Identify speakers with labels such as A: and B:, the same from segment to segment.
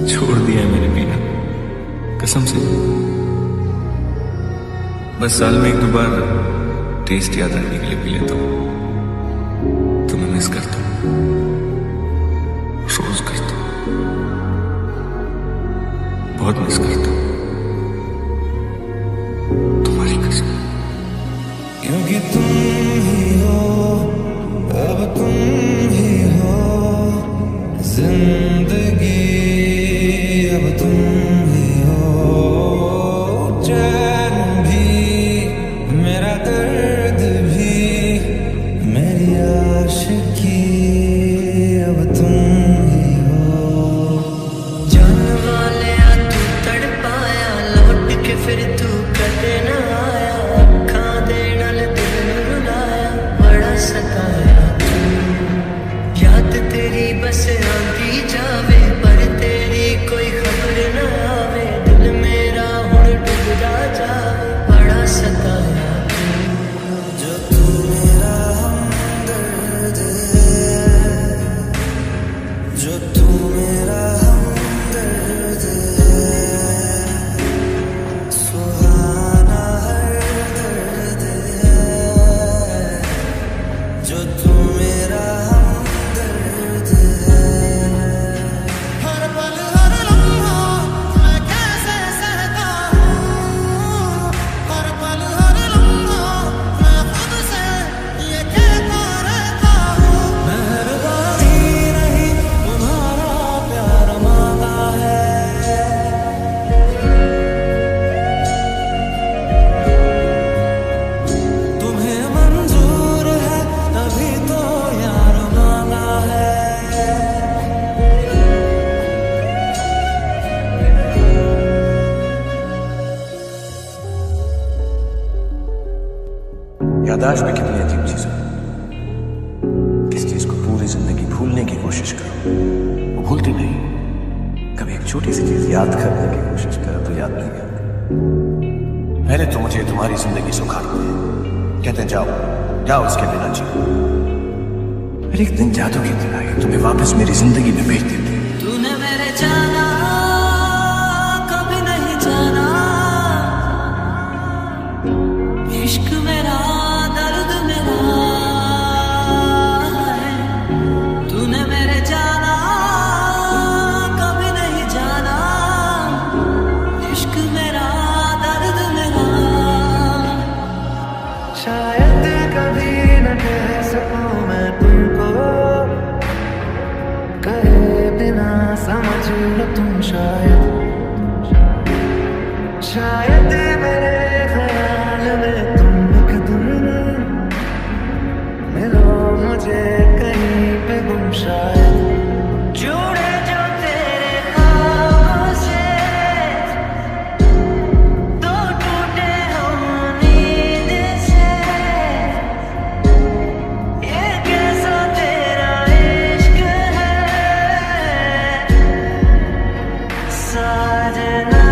A: छोड़ दिया है मैंने पीना, कसम से। बस साल में एक दो बार टेस्ट याद रखने के लिए पी लेता हूँ। तुम्हें मिस करता हूँ, रोज करता हूँ, बहुत मिस करता हूँ, तुम्हारी कसम।
B: क्योंकि तुम ही हो, अब तुम ही हो जिंदगी, अब तुम ही हो चैन भी, मेरा दर्द भी, मेरी आशिकी, अब तुम ही हो।
C: जान वाले तू तड़पाया, लौट के फिर तू कदे न आया, अखां दे नाल दिल रुलाया, बड़ा सताया तू। याद तेरी बस आंदी जावे, पर तेरी कोई खबर न आवे, दिल मेरा हुण डुबदा जावे, बड़ा सताया तू।
B: जो तू मेरा हमदर्द है, जो तू मेरा हमदर्द है, सुहाना हर दर्द है, जो तू मेरा हमदर्द है। हर पल हर लम्हा मैं कैसे सहता हूँ, हर पल हर लम्हा मैं खुद से ये कहता रहता हूँ। मेहरबानी नहीं तुम्हारा प्यार मांगा है, तुम्हें मंजूर है तभी तो यार मांगा है।
D: याददाश्त में कितनी अजीब चीज है। किस चीज को पूरी जिंदगी भूलने की कोशिश करो, वो भूलती नहीं। कभी एक छोटी सी चीज याद करने की कोशिश करो तो याद नहीं आती। पहले तो मुझे तुम्हारी जिंदगी सुखानी है, कहते हैं जाओ जाओ इसके बिना जियो। फिर एक दिन जादू की तरह तुम्हें वापस मेरी जिंदगी में भेज देते हैं।
C: तूने मेरे जाना कभी नहीं जाना, इश्क मेरा दर्द मेरा है। तूने मेरे जाना कभी नहीं जाना, इश्क मेरा दर्द मेरा। शायद कभी न कह सकूं मैं तुमको, कहे बिना समझ लो तुम शायद। शायद मेरे ख्याल में तुम एक दिन मिलो मुझे कहीं पे गुम शायद। जुड़े जो तेरे ख्वाबों से, दो टूटे हम नींद से, ये कैसा तेरा इश्क है साजना।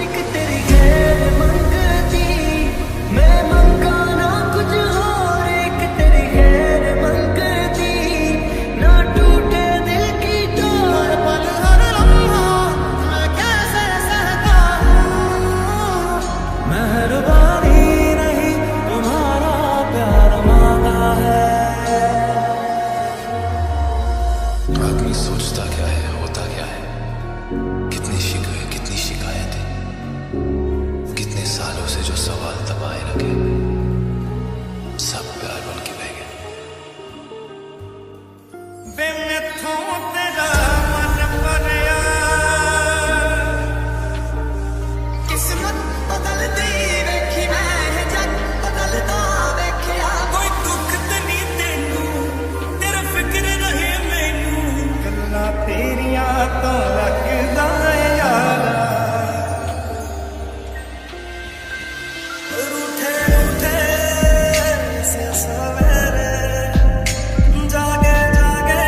C: एक तेरी गैर मंगती, मैं मंगा ना कुछ और। एक तेरी गैर मंगती, ना टूटे दिल की डोर।
B: पल हर लम्हा मैं कैसे सहता हूँ, मेहरबानी नहीं तुम्हारा प्यार मांगा है।
E: आदमी सोचता क्या है, होता क्या है, कितनी शिकवे कितनी शिकायतें, कितने सालों से जो सवाल दबाए रखे, सब प्यार बन के बह गए।
B: वे मैथों तेरा मन भरिया, किस्मत बदलती देखी मैं, जग बदलता देखिया। कोई दुख ते नहीं तेनू, तेरा फिक्र रहे मैनू, गल्लां तेरियां तो लगदा यारा। रूठे रूठे से सवेरे, जागे जागे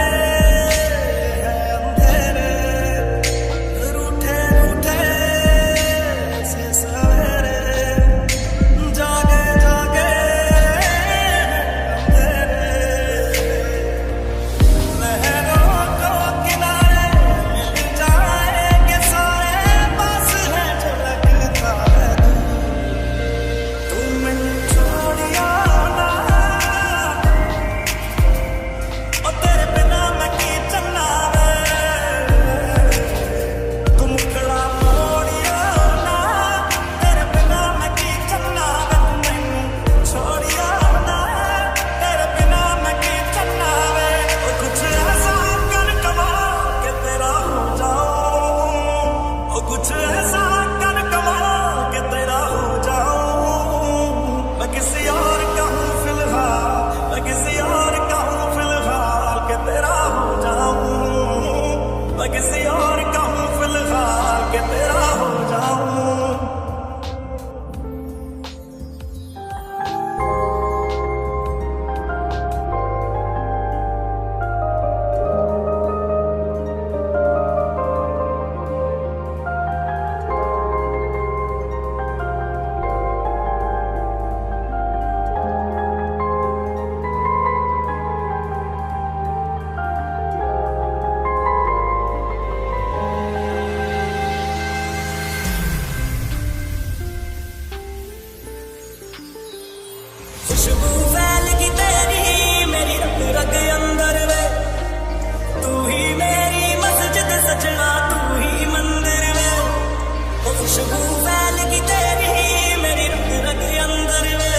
B: खुशबू फैलगी तेरी मेरी रग रग अंदर वे,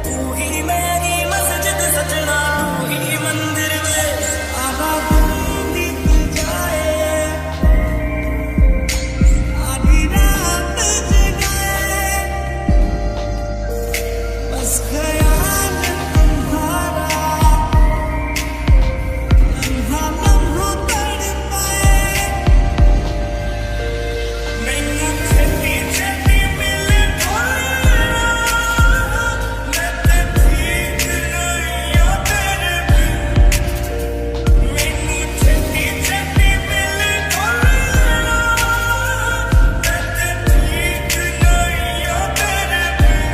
B: तू ही मेरी मस्जिद सजना, तू ही मंदिर वे। आवाज़ बीत जाए आधी रात जगाए, बस ख्याल तुम्हारा लम्हा लम्हा तड़पाए। मैनू छेती छेती मिले थोड़ा, मैं ते ठीक नहीं आ तेरे बिन। मैनू छेती छेती मिले थोड़ा, मैं ते ठीक नहीं आ तेरे बिन।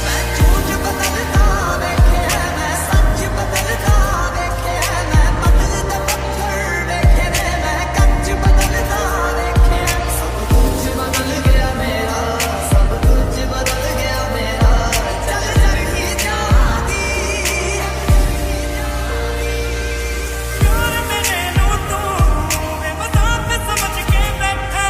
B: मैं झूठ बदलता देखे है, मैं सच बदलता देखे है, मैं बदलता पत्थर देखे ने, मैं कच्च बदलता देखे है। सब कुछ बदल गया मेरा, सब कुछ बदल गया मेरा, चल चल ही जाती प्यार मेरे नू तू बेमज़ाक समझ के बैठा,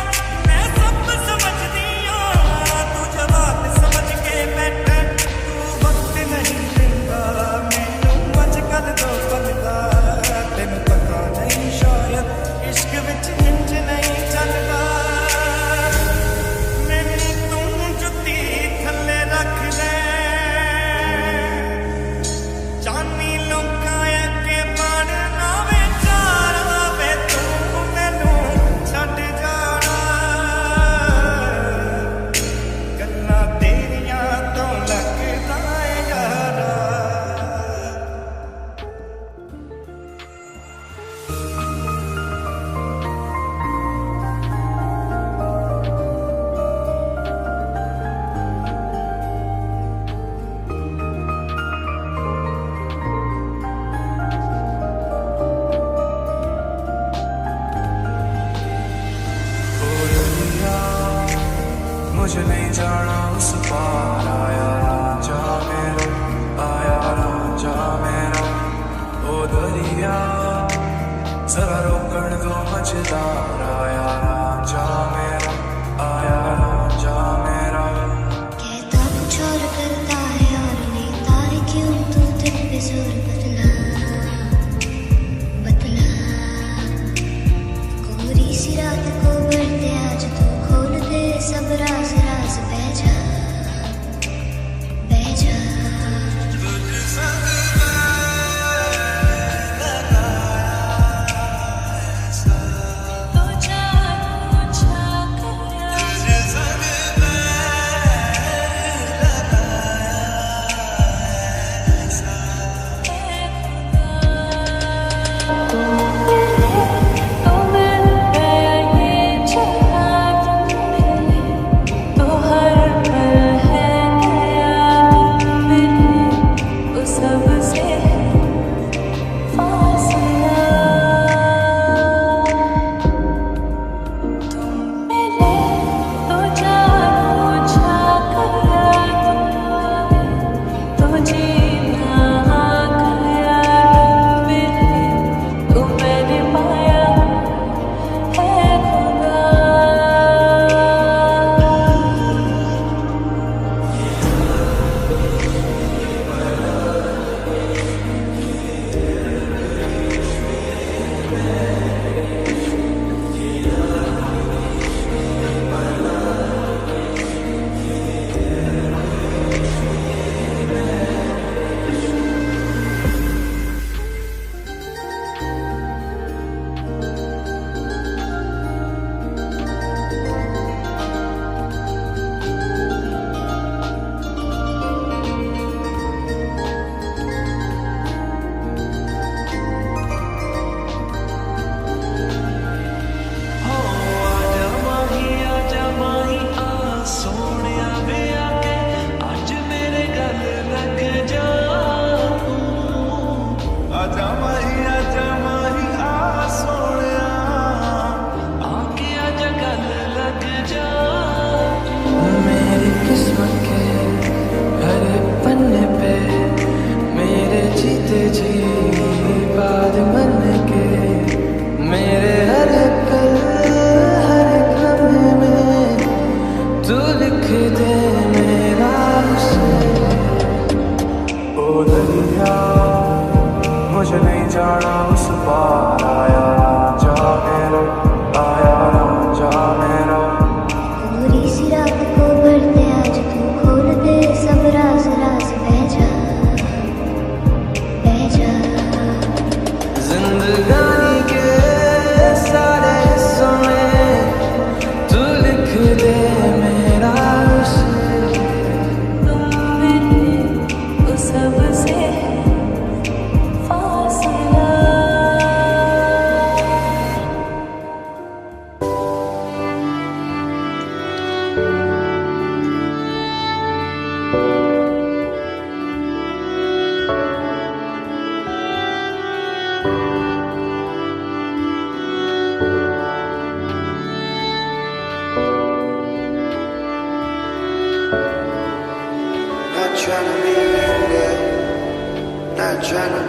B: मैं सब समझदी हां, तू जवाब समझ के बैठा। तू वक्त नहीं देंदा मैनू अजकल तो बनदा, तेनू पता नहीं शायद इश्क विच इंज नहीं चलदा। मैनू तू जुत्ती थल्ले रख दे, जानी लोकां अगे बनना बेचारा वे, तू मैनू छड्ड जाना। गल्लां तेरियां तो लगदा ऐ यारा, मुझे नहीं जाना उस पार, आया राजा मेरा, आया राजा मेरा। ओ दरिया जरा रोकण दो मझदार, आया राजा मेरा, आया राजा मेरा।
F: कहता कुछ और करता है और लेता है क्यों तू दिल पे जोर, बदला बदला। कोरी सी रात को बढ़ते आज तू खोल दे सब राज राज, बह जा बह जा।
B: बाद मन के मेरे हर पल हर
D: जाना उस पार आया रांझा मेरा, आया रांझा मेरा।
F: पूरी सी रात को भर दे आज तू, खोल दे सब राज राज, बह जा बह जा।
C: जिंदगानी के सारे हिस्सों में तू लिख दे मेरा उसे, तुम मेरे वो सबसे फासला।
B: Not tryna be younger, not tryna.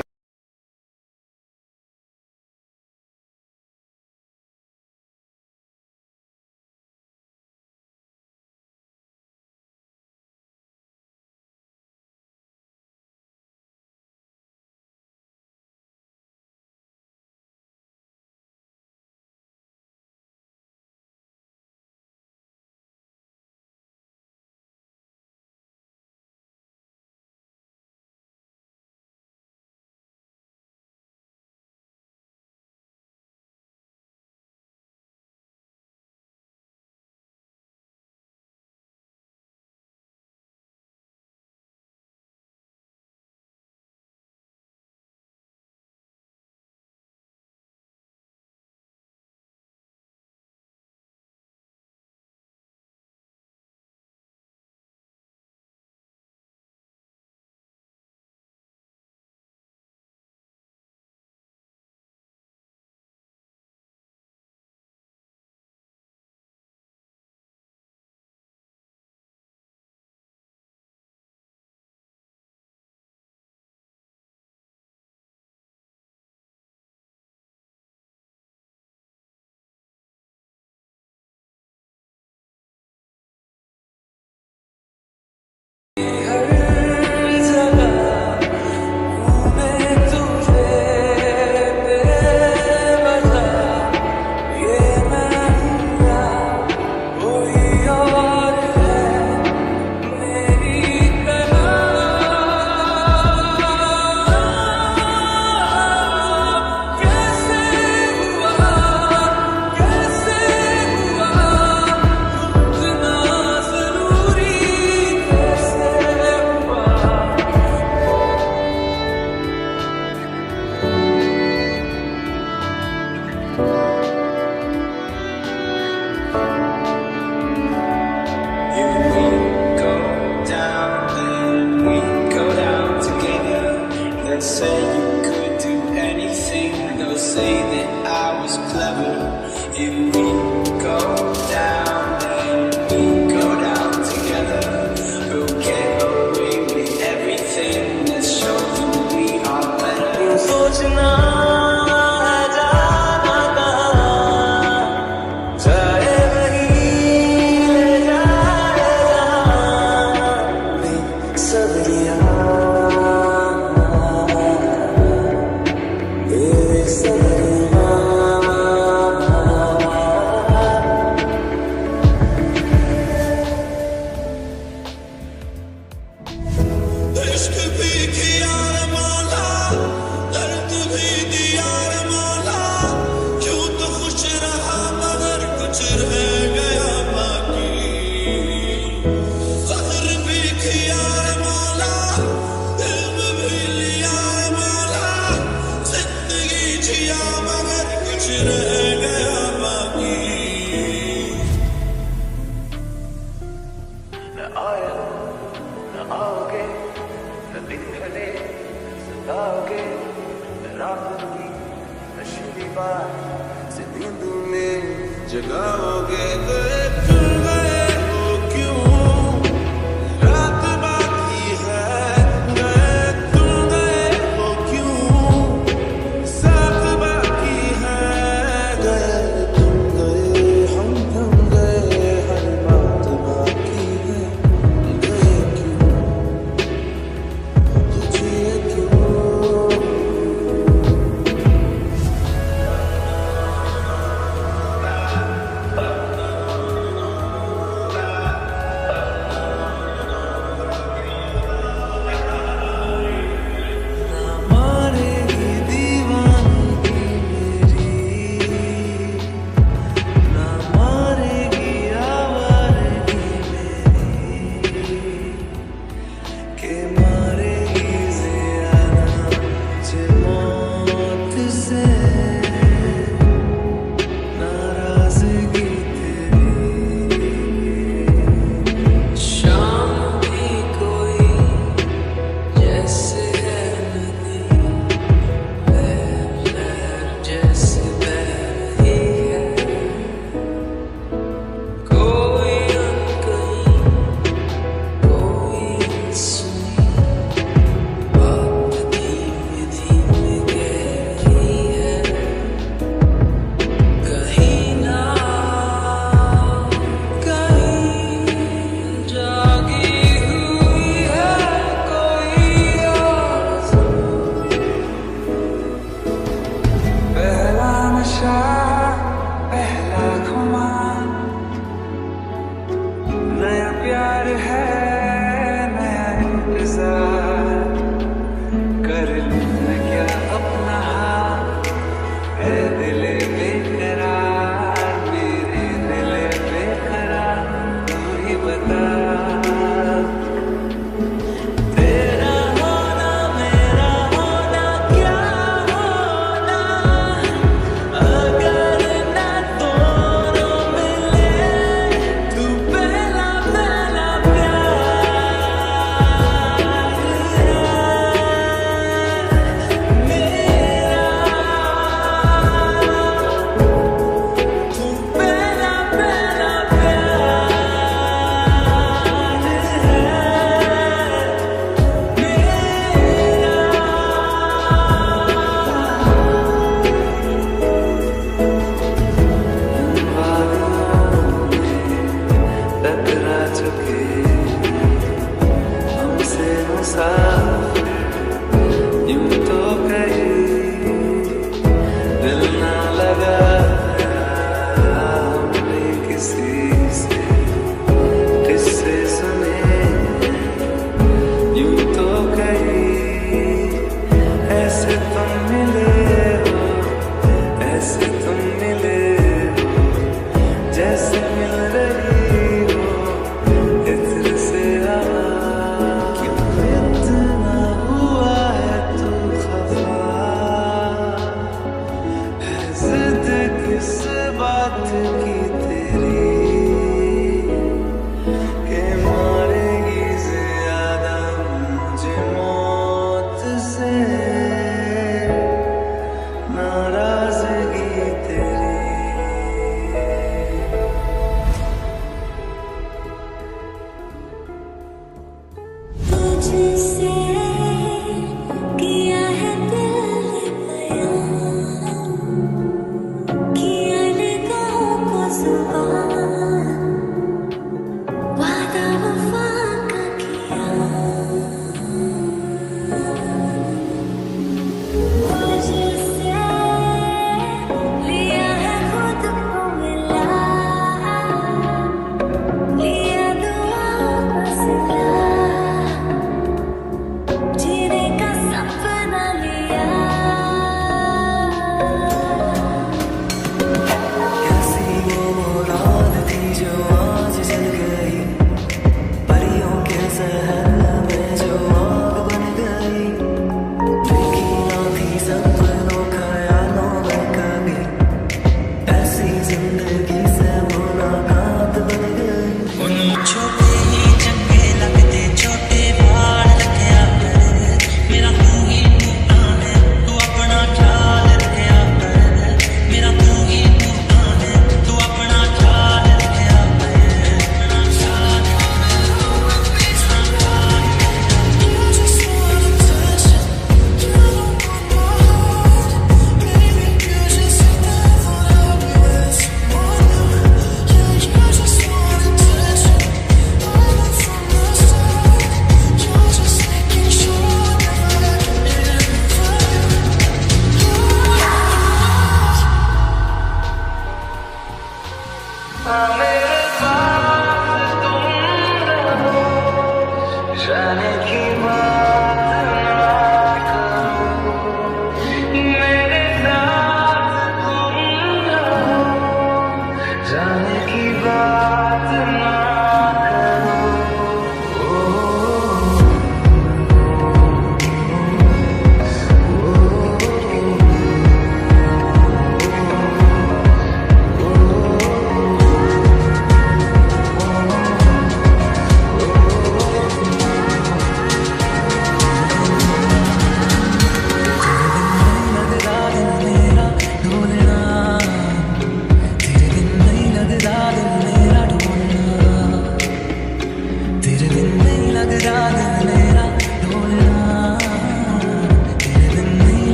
B: Say you could do anything, they'll say that I was clever. If we go down, then we go down together. We'll get away with everything. Let's show them we are better.
C: सोचना है जाना कहाँ, चाहे वहीं ले जाए जहाँ सवरिया।
B: इश्क भी किया रे मौला, दर्द भी दिया रे मौला, क्यों तो खुश रहा मगर कुछ रह गया बाकी। ज़ख्र भी किया रे मौला, इल्म भी लिया रे मौला, जिंदगी जिया मगर कुछ रह गया बाकी।
D: न आया न आओगे, न दिन ढले सताओगे, न रात हुई नशीली बात से नींद में जगाओगे।